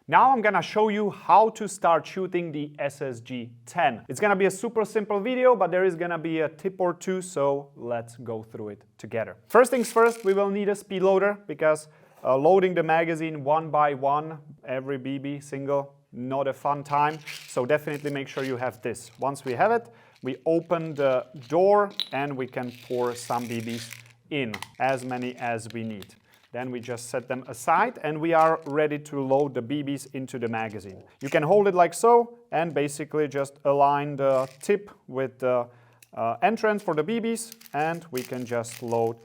Now I'm gonna show you how to start shooting the SSG10. It's gonna be a super simple video, but there is gonna be a tip or two, so let's go through it together. First things first, we will need a speed loader because loading the magazine one by one, every BB single, not a fun time. So definitely make sure you have this. Once we have it, we open the door and we can pour some BBs in, as many as we need. Then we just set them aside and we are ready to load the BBs into the magazine. You can hold it like so and basically just align the tip with the entrance for the BBs and we can just load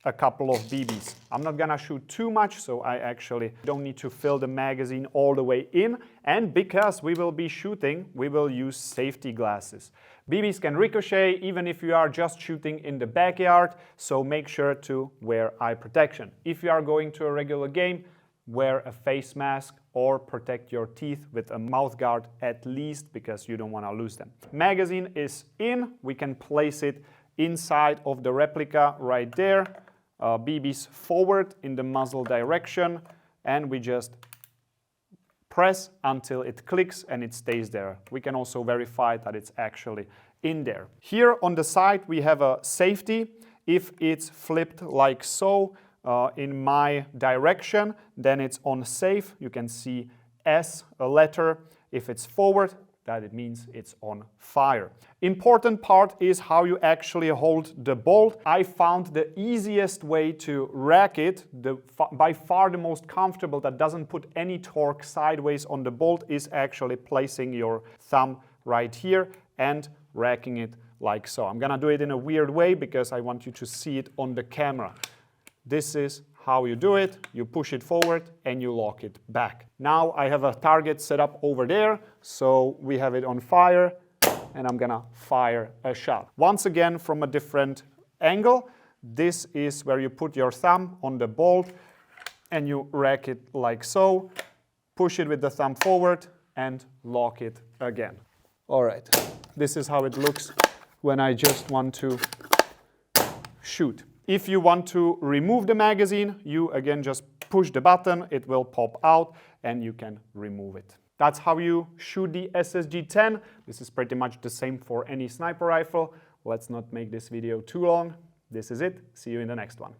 a couple of BBs. I'm not gonna shoot too much, so I actually don't need to fill the magazine all the way in. And because we will be shooting, we will use safety glasses. BBs can ricochet even if you are just shooting in the backyard, so make sure to wear eye protection. If you are going to a regular game, wear a face mask or protect your teeth with a mouth guard at least, because you don't want to lose them. Magazine is in, we can place it inside of the replica right there. BBs forward in the muzzle direction, and we just press until it clicks and it stays there. We can also verify that it's actually in there. Here on the side we have a safety. If it's flipped like so in my direction, then it's on safe. You can see S, a letter. If it's forward, that it means it's on fire. Important part is how you actually hold the bolt. I found the easiest way to rack it, by far the most comfortable, that doesn't put any torque sideways on the bolt, is actually placing your thumb right here and racking it like so. I'm gonna do it in a weird way because I want you to see it on the camera. This is how you do it. You push it forward and you lock it back. Now I have a target set up over there, so we have it on fire and I'm gonna fire a shot. Once again from a different angle. This is where you put your thumb on the bolt and you rack it like so, push it with the thumb forward and lock it again. All right, this is how it looks when I just want to shoot. If you want to remove the magazine, you again just push the button, it will pop out and you can remove it. That's how you shoot the SSG10. This is pretty much the same for any sniper rifle. Let's not make this video too long. This is it. See you in the next one.